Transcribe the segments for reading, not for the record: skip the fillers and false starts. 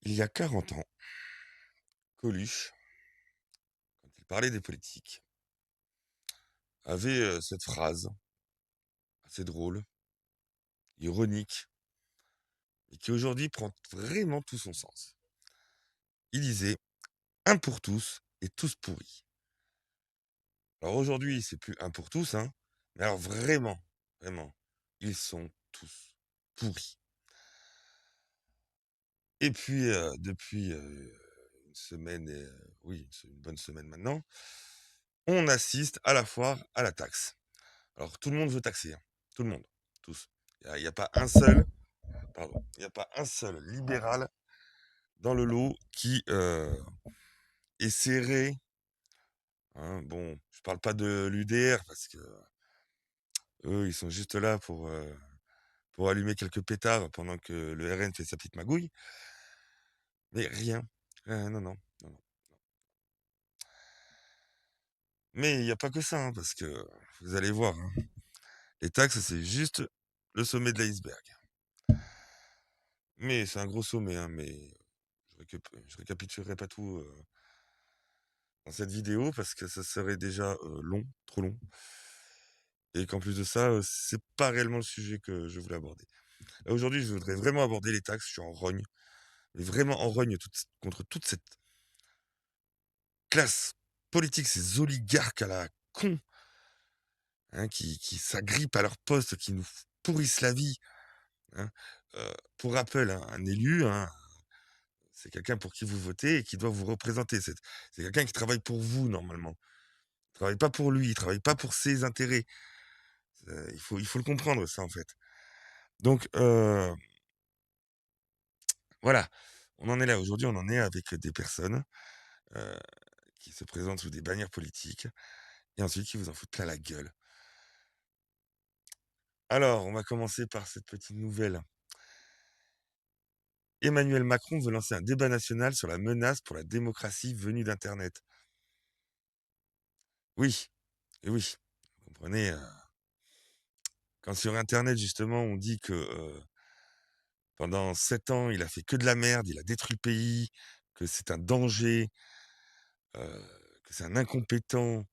Il y a 40 ans, Coluche, quand il parlait des politiques, avait cette phrase assez drôle, ironique, et qui aujourd'hui prend vraiment tout son sens. Il disait un pour tous et tous pourris. Alors aujourd'hui, c'est plus un pour tous, hein, mais alors vraiment, vraiment, ils sont tous pourris. Et puis, depuis une semaine, oui, c'est une bonne semaine maintenant, on assiste à la foire à la taxe. Alors tout le monde veut taxer, hein, tout le monde, tous. Il y a pas un seul Pardon, il y a pas un seul libéral dans le lot qui, essaierait, hein, bon, je parle pas de l'UDR parce que eux, ils sont juste là pour allumer quelques pétards pendant que le RN fait sa petite magouille, mais rien. Non, non, non, non. Mais il y a pas que ça, hein, parce que vous allez voir, hein, les taxes, c'est juste le sommet de l'iceberg. Mais c'est un gros sommet, hein, mais je récapitulerai pas tout, dans cette vidéo parce que ça serait déjà, long, trop long et qu'en plus de ça, c'est pas réellement le sujet que je voulais aborder. Là, aujourd'hui, je voudrais vraiment aborder les taxes, je suis en rogne, mais vraiment en rogne contre toute cette classe politique, ces oligarques à la con, hein, qui s'agrippent à leur poste, qui nous pourrissent la vie, hein. Pour rappel, hein, un élu, hein, c'est quelqu'un pour qui vous votez et qui doit vous représenter. C'est quelqu'un qui travaille pour vous normalement. Il travaille pas pour lui, il travaille pas pour ses intérêts. Il faut le comprendre ça, en fait. Donc voilà, on en est là. Aujourd'hui, on en est avec des personnes, heu, qui se présentent sous des bannières politiques et ensuite qui vous en foutent plein la gueule. Alors, on va commencer par cette petite nouvelle. Emmanuel Macron veut lancer un débat national sur la menace pour la démocratie venue d'internet. Oui, et oui, vous comprenez, quand sur internet justement on dit que, pendant 7 ans, il a fait que de la merde, il a détruit le pays, que c'est un danger, que c'est un incompétent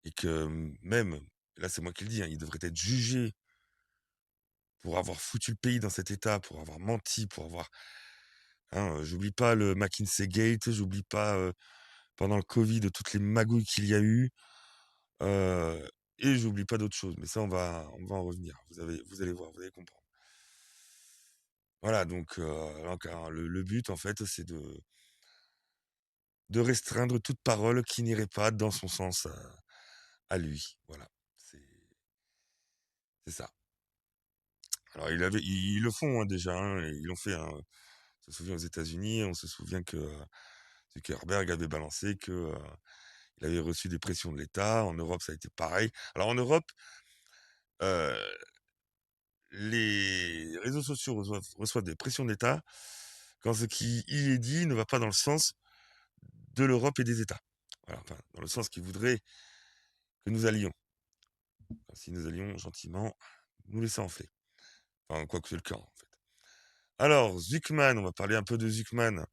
et que même, là c'est moi qui le dis, hein, il devrait être jugé pour avoir foutu le pays dans cet état, pour avoir menti, pour avoir, hein, j'oublie pas le McKinsey Gate, j'oublie pas, pendant le Covid toutes les magouilles qu'il y a eu, heu et j'oublie pas d'autres choses, mais ça on va en revenir. Vous allez voir, vous allez comprendre. Voilà donc donc hein, le but en fait, c'est de restreindre toute parole qui n'irait pas dans son sens, à lui. Voilà, c'est c'est ça. Alors ils le font, hein, déjà, hein, et ils l'ont fait, hein. On se souvient aux États-Unis, on se souvient que, Zuckerberg avait balancé que, il avait reçu des pressions de l'État. En Europe, ça a été pareil. Alors en Europe, heu, les réseaux sociaux reçoivent des pressions de l'État quand ce qui y est dit ne va pas dans le sens de l'Europe et des États. Voilà, enfin, dans le sens qu'ils voudraient que nous allions. Si nous allions gentiment nous laisser enfler. Enfin, quoique c'est le cas, en fait. Alors, Zuckman, on va parler un peu de Zuckman,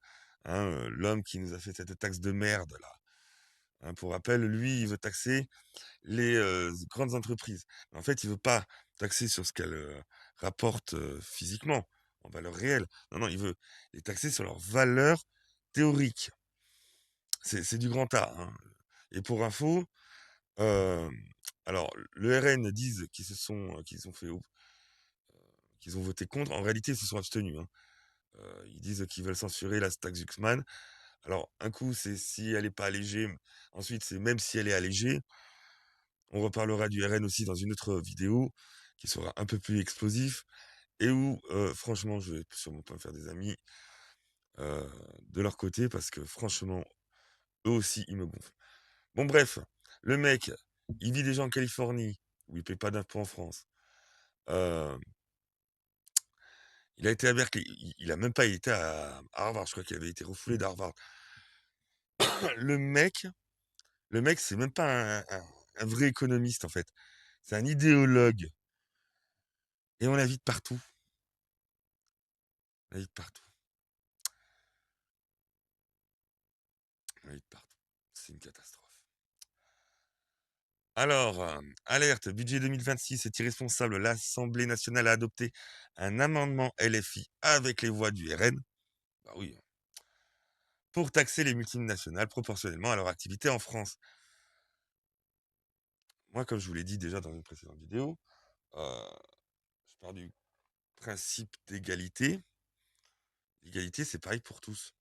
hein, l'homme qui nous a fait cette taxe de merde, là. Hein, pour rappel, lui, il veut taxer les grandes entreprises. Mais en fait, il veut pas taxer sur ce qu'elles rapportent physiquement, en valeur réelle. Non, non, il veut les taxer sur leur valeur théorique. C'est du grand art, hein. Et pour info, euh, alors, le RN disent qu'ils ont voté contre. En réalité, ils se sont abstenus, hein. Ils disent qu'ils veulent censurer la taxe Zuxman. Alors, un coup, c'est si elle n'est pas allégée. Ensuite, c'est même si elle est allégée. On reparlera du RN aussi dans une autre vidéo qui sera un peu plus explosif et où, franchement, je vais sûrement pas me faire des amis euh, de leur côté parce que franchement, eux aussi, ils me gonflent. Bon, bref, le mec, il vit déjà en Californie où il paye pas d'impôts en France. Euh, il a été à Berkeley. Il a même pas été à Harvard. Je crois qu'il avait été refoulé d'Harvard. Le mec, le mec, c'est même pas un vrai économiste en fait. C'est un idéologue. Et on l'invite partout. On l'invite partout. Oui, partout. C'est une catastrophe. Alors, alerte, budget 2026 est irresponsable. L'Assemblée nationale a adopté un amendement LFI avec les voix du RN. Bah oui, pour taxer les multinationales proportionnellement à leur activité en France. Moi, comme je vous l'ai dit déjà dans une précédente vidéo, je pars du principe d'égalité. L'égalité, c'est pareil pour tous.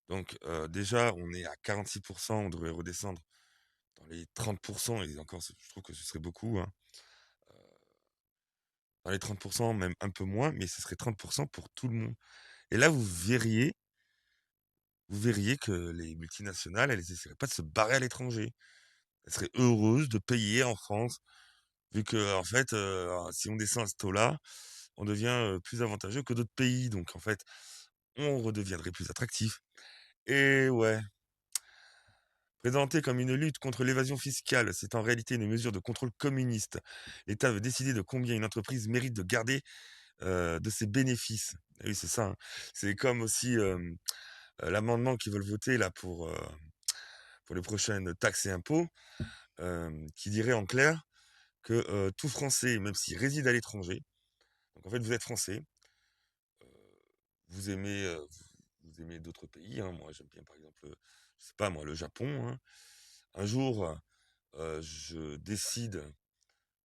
Donc, déjà, on est à 46%, on devrait redescendre dans les 30%, et encore, je trouve que ce serait beaucoup, hein. Dans les 30%, même un peu moins, mais ce serait 30% pour tout le monde. Et là, vous verriez que les multinationales, elles essaieraient pas de se barrer à l'étranger. Elles seraient heureuses de payer en France, vu que, en fait, si on descend à ce taux-là, on devient plus avantageux que d'autres pays. Donc, en fait, on redeviendrait plus attractif. Et ouais, présenté comme une lutte contre l'évasion fiscale, c'est en réalité une mesure de contrôle communiste. L'État veut décider de combien une entreprise mérite de garder de ses bénéfices. Et oui, c'est ça, hein. C'est comme aussi l'amendement qu'ils veulent voter là pour les prochaines taxes et impôts, qui dirait en clair que tout Français, même s'il réside à l'étranger, donc en fait vous êtes Français, euh, vous aimez, vous aimez d'autres pays, hein. Moi j'aime bien par exemple, je sais pas moi, le Japon, hein. Un jour, je décide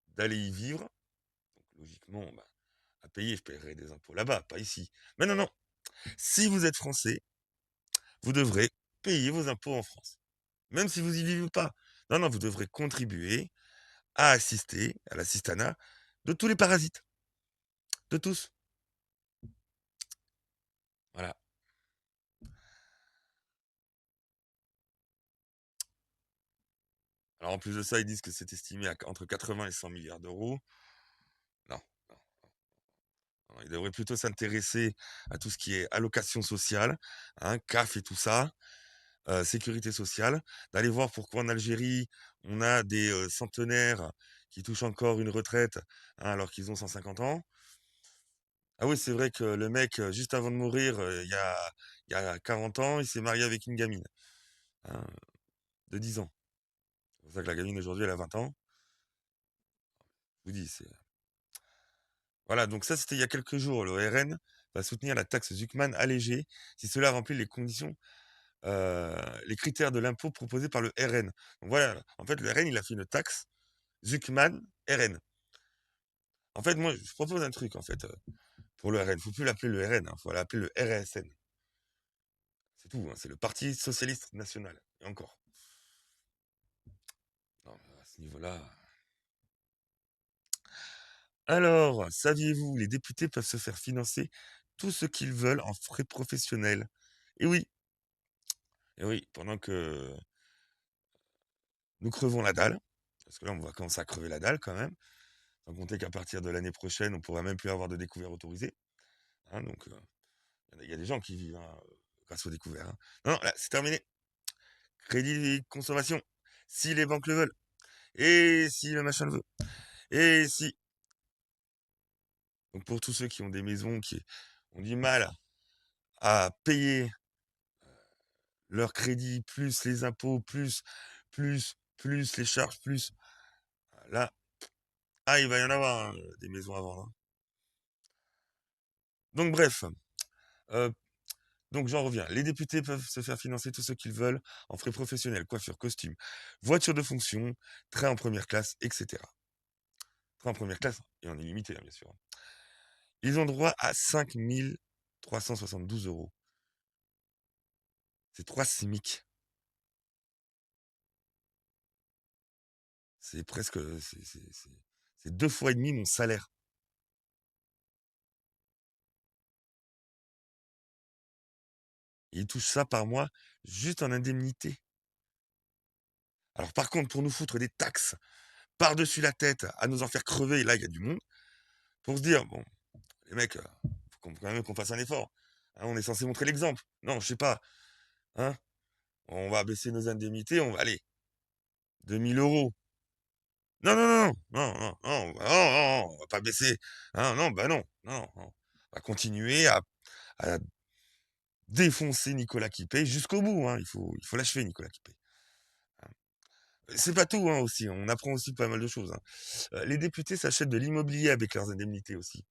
d'aller y vivre, donc logiquement, bah, à payer, je paierai des impôts là-bas, pas ici. Mais non, non, si vous êtes Français, vous devrez payer vos impôts en France, même si vous y vivez pas. Non, non, vous devrez contribuer à assister à l'assistanat de tous les parasites, de tous. Voilà. Alors en plus de ça, ils disent que c'est estimé à entre 80 et 100 milliards d'euros. Non, non, non, ils devraient plutôt s'intéresser à tout ce qui est allocation sociale, hein, CAF et tout ça, sécurité sociale, d'aller voir pourquoi en Algérie, on a des centenaires qui touchent encore une retraite, hein, alors qu'ils ont 150 ans. Ah oui, c'est vrai que le mec, juste avant de mourir, il y a 40 ans, il s'est marié avec une gamine, hein, de 10 ans. C'est pour ça que la gamine aujourd'hui, elle a 20 ans. Je vous dis, c'est... Voilà, donc ça, c'était il y a quelques jours. Le RN va soutenir la taxe Zuckman allégée si cela remplit les conditions, les critères de l'impôt proposés par le RN. Donc voilà, en fait, le RN, il a fait une taxe Zuckman RN. En fait, moi, je propose un truc, en fait, pour le RN. Faut plus l'appeler le RN, hein, faut l'appeler le RSN. C'est tout, hein, c'est le Parti Socialiste National. Et encore. Non, à ce niveau-là... Alors, saviez-vous, les députés peuvent se faire financer tout ce qu'ils veulent en frais professionnels. Et oui, et oui, pendant que nous crevons la dalle, parce que là, on va commencer à crever la dalle quand même, sans compter qu'à partir de l'année prochaine, on pourra même plus avoir de découverts autorisés, hein, donc, il y a des gens qui vivent, hein, grâce aux découverts, hein. Non, non, là, c'est terminé. Crédit consommation, si les banques le veulent, et si le machin le veut, et si... Donc pour tous ceux qui ont des maisons, qui ont du mal à payer leur crédit, plus les impôts, plus les charges, plus... Là, ah, il va y en avoir, hein, des maisons à vendre, hein. Donc bref, euh, donc j'en reviens. Les députés peuvent se faire financer tout ce qu'ils veulent en frais professionnels, coiffure, costume, voiture de fonction, train en première classe, etc. Train en première classe, et en illimité, hein, bien sûr. Ils ont droit à 5 372 euros. C'est 3 SMIC. C'est presque... C'est 2 fois et demi mon salaire. Et ils touchent ça par mois, juste en indemnité. Alors par contre, pour nous foutre des taxes par-dessus la tête, à nous en faire crever, et là, il y a du monde, pour se dire, bon, les mecs, faut quand même qu'on fasse un effort, hein, on est censé montrer l'exemple. Non, je sais pas, hein, on va baisser nos indemnités, on va aller 2 000 euros. Non, non, non, non, non, non, non, non, on va pas baisser. Hein, non, bah non, non, non. On va continuer à défoncer Nicolas Quipé jusqu'au bout, hein. Il faut l'achever, Nicolas Quipé. Hein. C'est pas tout, hein, aussi. On apprend aussi pas mal de choses, hein. Les députés s'achètent de l'immobilier avec leurs indemnités aussi.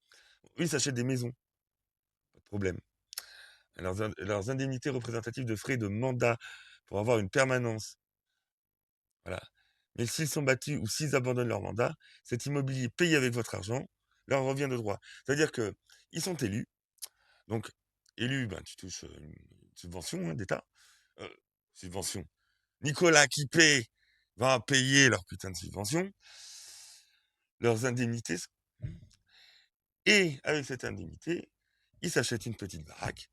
Eux, ils s'achètent des maisons. Pas de problème. Leurs indemnités représentatives de frais de mandat pour avoir une permanence. Voilà. Mais s'ils sont battus ou s'ils abandonnent leur mandat, cet immobilier payé avec votre argent leur revient de droit. C'est-à-dire que ils sont élus. Donc, élu, ben, tu touches une subvention, hein, d'État. Euh, Subvention. Nicolas Quipé va payer leur putain de subvention, leurs indemnités. Et avec cette indemnité, ils s'achètent une petite baraque.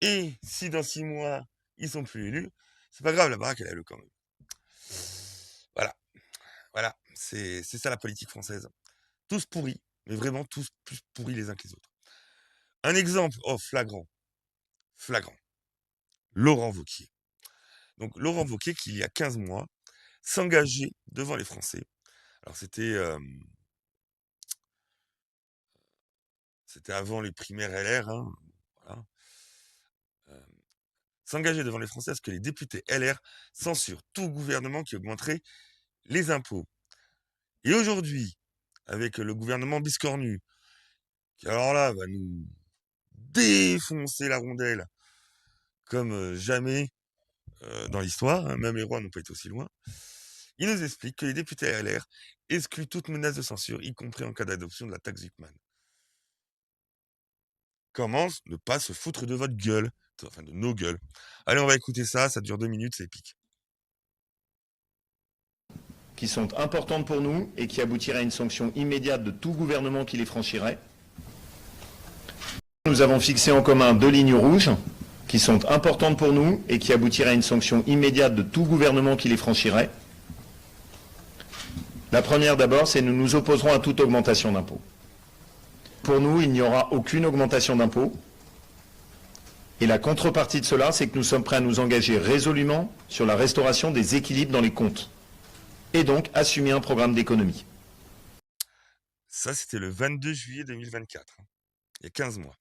Et si dans 6 mois, ils sont plus élus, c'est pas grave, la baraque, elle est le quand même. Voilà. Voilà. C'est ça la politique française. Tous pourris, mais vraiment tous plus pourris les uns que les autres. Un exemple, flagrant. Flagrant. Laurent Wauquiez. Donc, Laurent Wauquiez, qui il y a 15 mois, s'engageait devant les Français. Alors, c'était avant les primaires LR, hein, voilà. Euh, S'engager devant les Français à ce que les députés LR censurent tout gouvernement qui augmenterait les impôts. Et aujourd'hui, avec le gouvernement biscornu, qui alors là va nous défoncer la rondelle comme jamais dans l'histoire, hein, même les rois n'ont pas été aussi loin, il nous explique que les députés LR excluent toute menace de censure, y compris en cas d'adoption de la taxe Zuckman. Comment ne pas se foutre de votre gueule, enfin de nos gueules. Allez, on va écouter ça dure 2 minutes, c'est épique. Qui sont importantes pour nous et qui aboutiraient à une sanction immédiate de tout gouvernement qui les franchirait. Nous avons fixé en commun 2 lignes rouges qui sont importantes pour nous et qui aboutiraient à une sanction immédiate de tout gouvernement qui les franchirait. La première d'abord, c'est nous nous opposerons à toute augmentation d'impôts. Pour nous, il n'y aura aucune augmentation d'impôts. Et la contrepartie de cela, c'est que nous sommes prêts à nous engager résolument sur la restauration des équilibres dans les comptes. Et donc assumer un programme d'économie. Ça, c'était le 22 juillet 2024, hein, il y a 15 mois.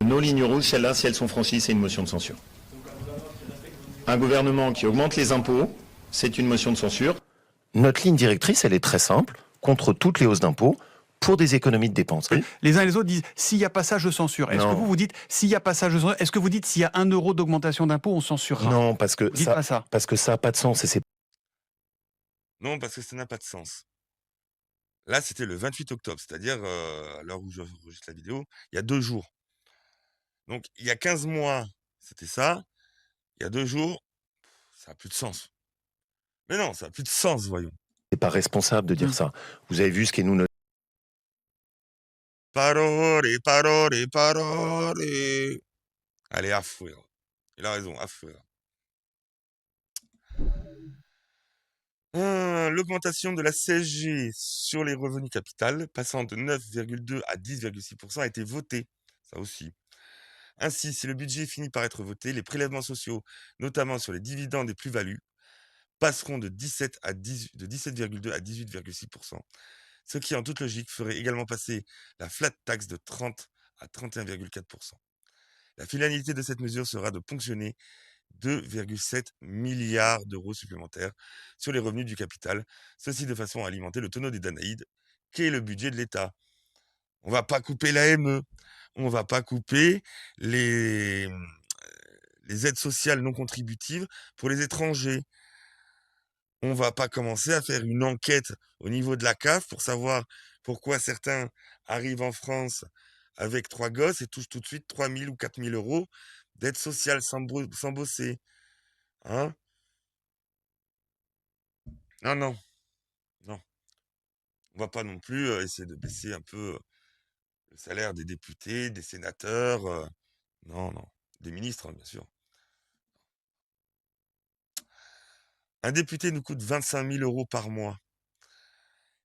Nos lignes rouges, celles-là, si elles sont franchies, c'est une motion de censure. Un gouvernement qui augmente les impôts, c'est une motion de censure. Notre ligne directrice, elle est très simple, contre toutes les hausses d'impôts, pour des économies de dépenses. Oui. Les uns et les autres disent, s'il y a passage, je censure. Est-ce que vous dites, s'il y a passage, je censure? Est-ce que vous dites, s'il y a 1 euro d'augmentation d'impôt, on censurera? Non, parce que ça n'a pas de sens. Et c'est... Non, parce que ça n'a pas de sens. Là, c'était le 28 octobre, c'est-à-dire à l'heure où j'enregistre la vidéo, il y a 2 jours. Donc, il y a 15 mois, c'était ça. Il y a 2 jours, ça n'a plus de sens. Mais non, ça n'a plus de sens, voyons. C'est pas responsable de dire ça. Vous avez vu ce qu'est nous notre... Parole, parole, parole. Allez, à fouet. Il a raison, à fouet. L'augmentation de la CSG sur les revenus capital, passant de 9,2 à 10,6%, a été votée. Ça aussi. Ainsi, si le budget finit par être voté, les prélèvements sociaux, notamment sur les dividendes et plus-values, passeront de 17,2 à 18,6%, ce qui, en toute logique, ferait également passer la flat tax de 30 à 31,4%. La finalité de cette mesure sera de ponctionner 2,7 milliards d'euros supplémentaires sur les revenus du capital, ceci de façon à alimenter le tonneau des Danaïdes, qu'est le budget de l'État. On va pas couper l'AME, on va pas couper les aides sociales non contributives pour les étrangers. On va pas commencer à faire une enquête au niveau de la CAF pour savoir pourquoi certains arrivent en France avec 3 gosses et touchent tout de suite 3 000 ou 4 000 euros d'aide sociale sans bosser. Hein? Non, non, non. On va pas non plus essayer de baisser un peu le salaire des députés, des sénateurs. Non, non. Des ministres, hein, bien sûr. Un député nous coûte 25 000 euros par mois.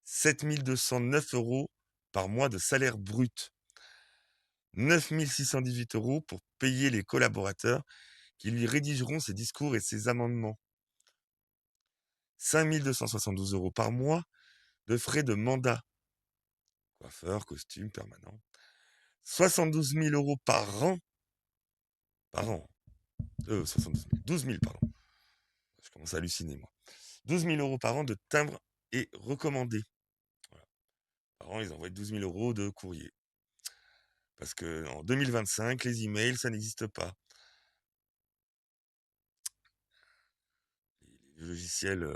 7 209 euros par mois de salaire brut. 9 618 euros pour payer les collaborateurs qui lui rédigeront ses discours et ses amendements. 5 272 euros par mois de frais de mandat. Coiffeur, costume, permanent. 72 000 euros par an par an. 72 000. 12 000, pardon. Je commence à halluciner, moi. 12 000 euros par an de timbres et recommandés. Voilà. Par an, ils envoient 12 000 euros de courrier. Parce qu'en 2025, les emails, ça n'existe pas. Les logiciels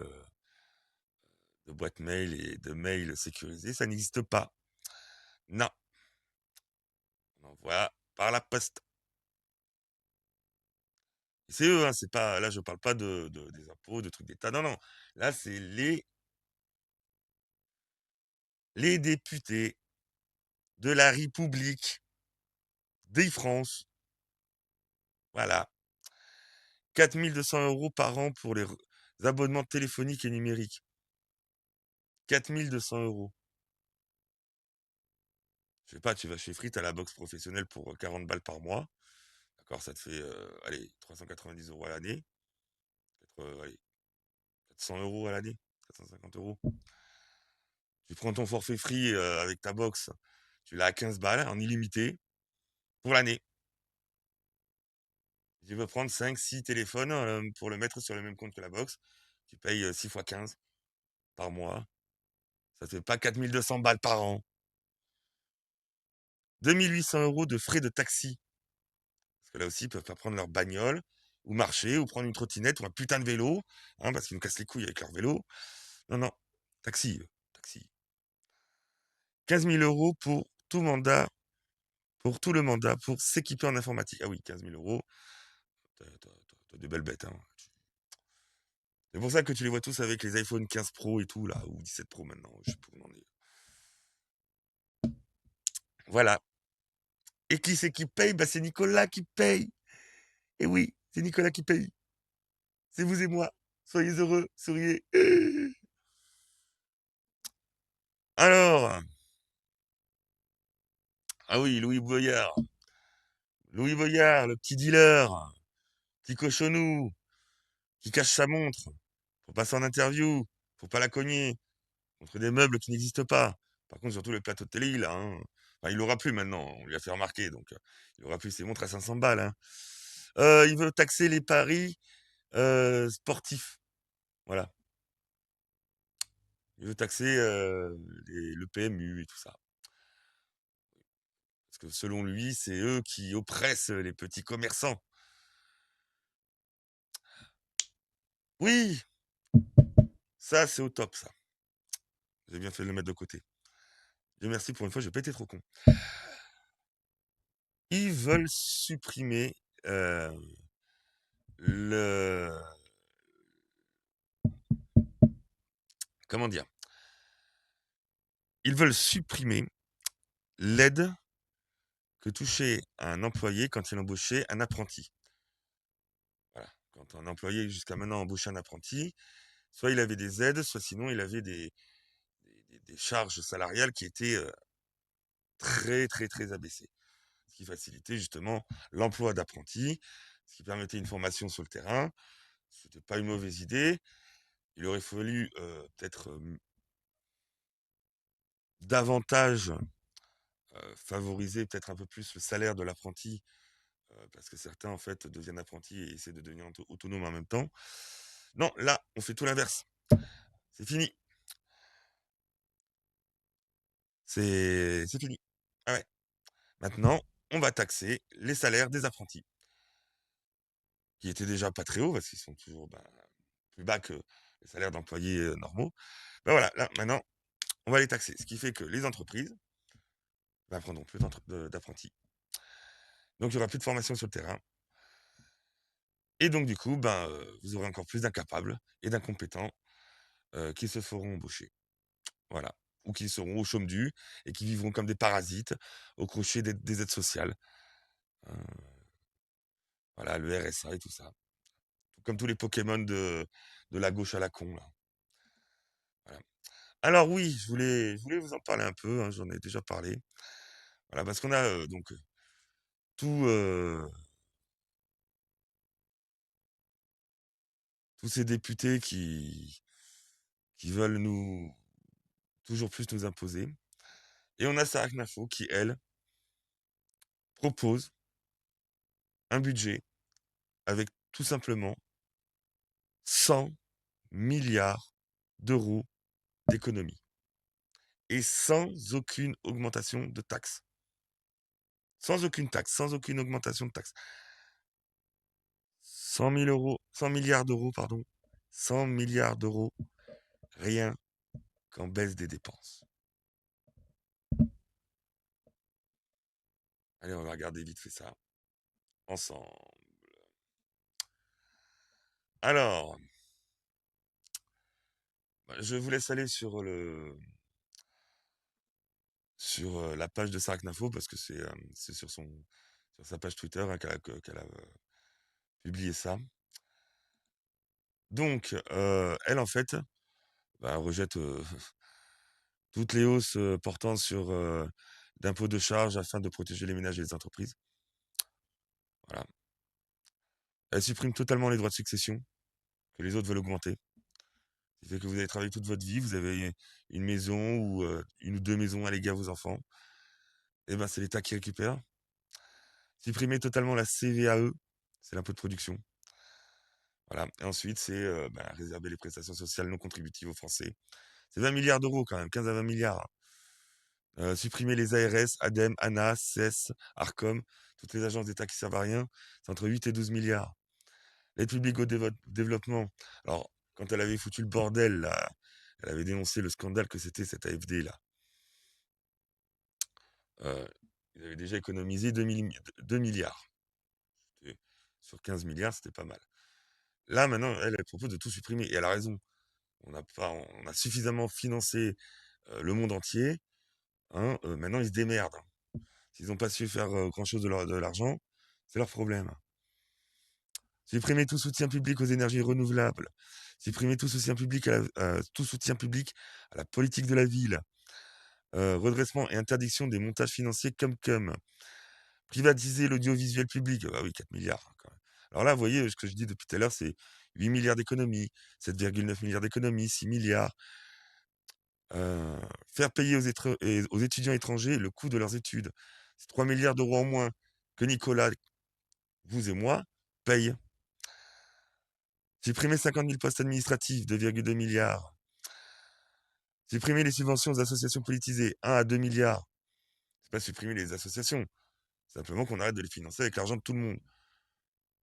de boîte mail et de mail sécurisés, ça n'existe pas. Non. On envoie par la poste. Et c'est eux, hein, c'est pas. Là, je parle pas des impôts, de trucs d'État. Non, non. Là, c'est les députés de la République des France. Voilà. 4 200 euros par an pour les abonnements téléphoniques et numériques. 4 200 euros. Je sais pas, tu vas chez Free, t'as la box professionnelle pour 40 balles par mois. D'accord, ça te fait, allez, 390 euros à l'année. Allez, 400 euros à l'année. 450 euros. Tu prends ton forfait Free avec ta box. Tu l'as à 15 balles en illimité pour l'année. Si tu veux prendre 5, 6 téléphones pour le mettre sur le même compte que la box, tu payes 6 fois 15 par mois. Ça te fait pas 4 200 balles par an. 2 800 euros de frais de taxi. Parce que là aussi, ils peuvent pas prendre leur bagnole, ou marcher, ou prendre une trottinette, ou un putain de vélo, hein, parce qu'ils nous cassent les couilles avec leur vélo. Non, non, taxi, taxi. 15 000 euros pour tout mandat, pour tout le mandat, pour s'équiper en informatique. Ah oui, 15 000 euros, t'as des belles bêtes. Hein. C'est pour ça que tu les vois tous avec les iPhone 15 Pro et tout, là, ou 17 Pro maintenant, je sais pas où on en est. Voilà. Et qui c'est qui paye? Bah, c'est Nicolas qui paye. Et oui, c'est Nicolas qui paye. C'est vous et moi. Soyez heureux, souriez. Alors, ah oui, Louis Boyard. Louis Boyard, le petit dealer, petit cochonou, qui cache sa montre. Faut passer en interview. Faut pas la cogner. Contre des meubles qui n'existent pas. Par contre, sur tous les plateaux de télé, il a. Hein. Enfin, il l'aura plus maintenant. On lui a fait remarquer. Donc, il aura plus ses montres à 500 balles. Hein. Il veut taxer les paris sportifs. Voilà. Il veut taxer le PMU et tout ça. Parce que selon lui, c'est eux qui oppressent les petits commerçants. Oui, ça, c'est au top, ça. J'ai bien fait de le mettre de côté. Dieu merci, pour une fois, j'ai pas été trop con. Ils veulent supprimer le... Comment dire? Ils veulent supprimer l'aide que touchait un employé quand il embauchait un apprenti. Voilà. Quand un employé, jusqu'à maintenant, embauchait un apprenti, soit il avait des aides, soit sinon il avait des charges salariales qui étaient très, très, très abaissées. Ce qui facilitait justement l'emploi d'apprentis, ce qui permettait une formation sur le terrain. C'était pas une mauvaise idée. Il aurait fallu peut-être davantage favoriser peut-être un peu plus le salaire de l'apprenti, parce que certains en fait deviennent apprentis et essaient de devenir autonomes en même temps. Non, là, on fait tout l'inverse. C'est fini. C'est fini. Ah ouais. Maintenant, on va taxer les salaires des apprentis, qui étaient déjà pas très hauts, parce qu'ils sont toujours plus bas que les salaires d'employés normaux. Ben voilà, là, maintenant, on va les taxer. Ce qui fait que les entreprises prendront plus d'apprentis. Donc, il n'y aura plus de formation sur le terrain. Et donc, du coup, vous aurez encore plus d'incapables et d'incompétents qui se feront embaucher. Voilà. Ou qui seront au chôme du et qui vivront comme des parasites au crochet des aides sociales. Euh, voilà, le RSA et tout ça. Comme tous les Pokémon de la gauche à la con, là. Voilà. Alors oui, je voulais vous en parler un peu, hein, j'en ai déjà parlé. Voilà, parce qu'on a donc tout, tous ces députés qui veulent toujours plus nous imposer. Et on a Sarah Knafo qui, elle, propose un budget avec tout simplement 100 milliards d'euros d'économie et sans aucune augmentation de taxes. Sans aucune taxe, sans aucune augmentation de taxes. 100 milliards d'euros, pardon. 100 milliards d'euros, rien qu'en baisse des dépenses. Allez, on va regarder vite fait ça ensemble. Alors, je vous laisse aller sur la page de Saracnafo parce que c'est sur sa page Twitter hein, qu'elle a publié ça. Donc, elle, en fait, rejette toutes les hausses portant sur d'impôts de charges afin de protéger les ménages et les entreprises. Voilà. Elle supprime totalement les droits de succession que les autres veulent augmenter. Ça fait que vous avez travaillé toute votre vie, vous avez une maison ou une ou deux maisons à léguer à vos enfants. Et ben c'est l'État qui récupère. Supprimer totalement la CVAE, c'est l'impôt de production. Voilà. Et ensuite, c'est réserver les prestations sociales non contributives aux Français. C'est 20 milliards d'euros quand même, 15 à 20 milliards. Supprimer les ARS, ADEME, ANA, CES, ARCOM, toutes les agences d'État qui servent à rien, c'est entre 8 et 12 milliards. L'aide publique au développement. Alors, quand elle avait foutu le bordel, là, elle avait dénoncé le scandale que c'était cette AFD, là. Ils avaient déjà économisé 2 milliards. Sur 15 milliards, c'était pas mal. Là, maintenant, elle propose de tout supprimer. Et elle a raison. On a suffisamment financé le monde entier. Hein, maintenant, ils se démerdent. S'ils n'ont pas su faire grand-chose de l'argent, c'est leur problème. Supprimer tout soutien public aux énergies renouvelables. Supprimer tout soutien public à la politique de la ville. Redressement et interdiction des montages financiers comme. Privatiser l'audiovisuel public. Ah oui, 4 milliards. Quand même. Alors là, vous voyez, ce que je dis depuis tout à l'heure, c'est 8 milliards d'économies, 7,9 milliards d'économies, 6 milliards. Faire payer aux étudiants étrangers le coût de leurs études. C'est 3 milliards d'euros en moins que Nicolas, vous et moi, paye. Supprimer 50 000 postes administratifs, 2,2 milliards. Supprimer les subventions aux associations politisées, 1 à 2 milliards. C'est pas supprimer les associations, simplement qu'on arrête de les financer avec l'argent de tout le monde.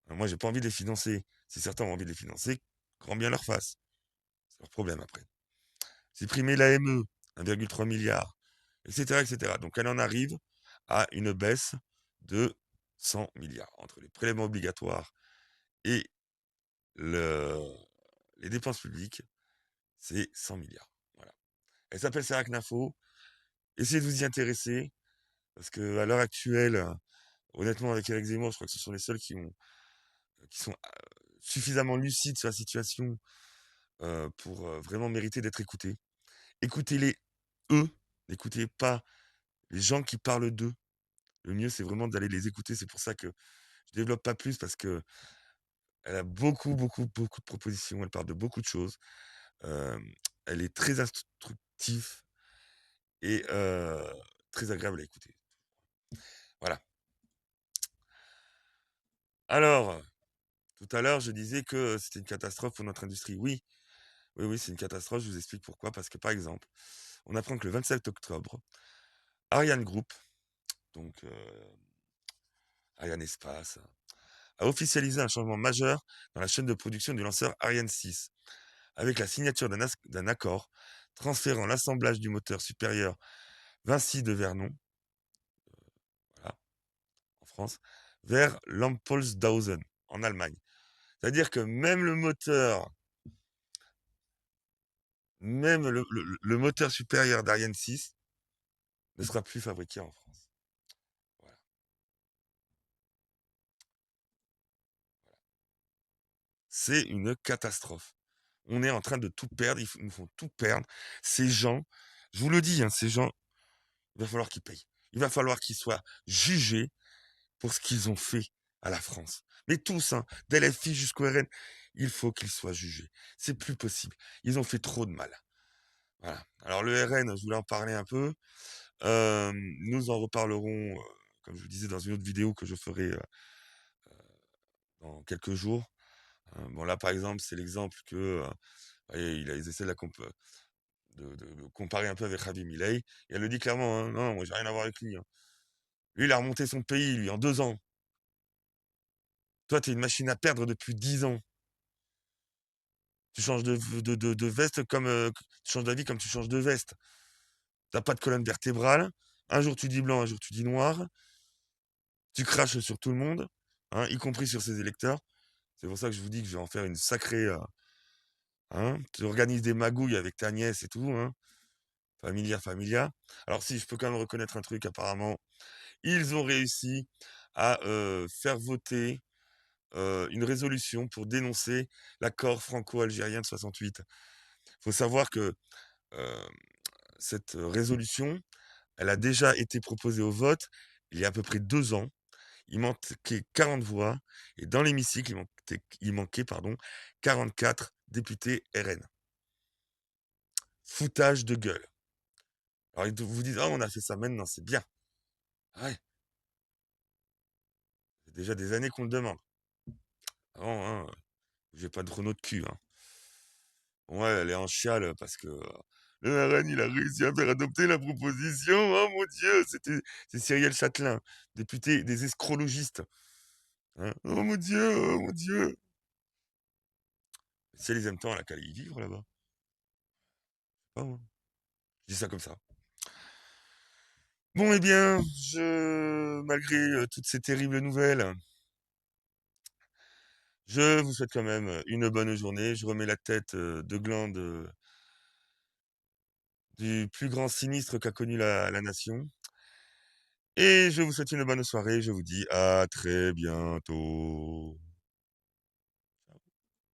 Moi, j'ai pas envie de les financer. Si certains ont envie de les financer, grand bien leur face. C'est leur problème après. Supprimer l'AME, 1,3 milliard, etc., etc. Donc, elle en arrive à une baisse de 100 milliards. Entre les prélèvements obligatoires et les dépenses publiques, c'est 100 milliards. Voilà. Elle s'appelle Saracnafo. Essayez de vous y intéresser, parce qu'à l'heure actuelle, honnêtement, avec Éric Zemmour, je crois que ce sont les seuls qui sont suffisamment lucides sur la situation pour vraiment mériter d'être écoutés. Écoutez-les, eux, n'écoutez pas les gens qui parlent d'eux. Le mieux, c'est vraiment d'aller les écouter. C'est pour ça que je développe pas plus, parce que elle a beaucoup, beaucoup, beaucoup de propositions. Elle parle de beaucoup de choses. Elle est très instructive et très agréable à écouter. Voilà. Alors, tout à l'heure, je disais que c'était une catastrophe pour notre industrie. Oui, oui, oui, c'est une catastrophe. Je vous explique pourquoi. Parce que, par exemple, on apprend que le 27 octobre, Ariane Group, donc Ariane Espace, a officialisé un changement majeur dans la chaîne de production du lanceur Ariane 6, avec la signature d'un accord transférant l'assemblage du moteur supérieur Vinci de Vernon, voilà, en France, vers Lampolshausen, en Allemagne. C'est-à-dire que même le moteur, même le moteur supérieur d'Ariane 6 ne sera plus fabriqué en France. Voilà. C'est une catastrophe. On est en train de tout perdre, ils nous font tout perdre. Ces gens, je vous le dis, hein, ces gens, il va falloir qu'ils payent. Il va falloir qu'ils soient jugés pour ce qu'ils ont fait à la France. Mais tous, hein, d'LFI jusqu'au RN, il faut qu'ils soient jugés. C'est plus possible. Ils ont fait trop de mal. Voilà. Alors le RN, je voulais en parler un peu. Nous en reparlerons, comme je vous disais, dans une autre vidéo que je ferai dans quelques jours. Bon, là, par exemple, c'est l'exemple que voyez, ils essaient de comparer un peu avec Javi Milei. Et elle le dit clairement, hein, non, moi, j'ai rien à voir avec lui. Hein. Lui, il a remonté son pays, lui, en 2 ans. Toi, tu es une machine à perdre depuis 10 ans. Tu changes de veste comme tu changes d'avis comme tu changes de veste. T'as pas de colonne vertébrale. Un jour tu dis blanc, un jour tu dis noir. Tu craches sur tout le monde, hein, y compris sur ses électeurs. C'est pour ça que je vous dis que je vais en faire une sacrée. Hein, tu organises des magouilles avec ta nièce et tout, hein. Familia, familia. Alors si je peux quand même reconnaître un truc, apparemment, ils ont réussi à faire voter une résolution pour dénoncer l'accord franco-algérien de 68. Il faut savoir que euh, cette résolution, elle a déjà été proposée au vote il y a à peu près 2 ans. Il manquait 40 voix et dans l'hémicycle, il manquait 44 députés RN. Foutage de gueule. Alors ils vous disent, ah, on a fait ça maintenant, c'est bien. Ouais, c'est déjà des années qu'on le demande. Avant, hein, j'ai pas de Renault de cul. Hein. Ouais, elle est en chiale parce que le RN, il a réussi à faire adopter la proposition. Oh mon Dieu, c'est Cyrielle Châtelain, député des escrologistes. Hein. Oh mon Dieu, oh mon Dieu. Si elle les aime tant, elle a qu'à y vivre là-bas. Pas moi. Je dis ça comme ça. Bon, eh bien, malgré toutes ces terribles nouvelles, je vous souhaite quand même une bonne journée. Je remets la tête de gland du plus grand sinistre qu'a connu la nation. Et je vous souhaite une bonne soirée. Je vous dis à très bientôt.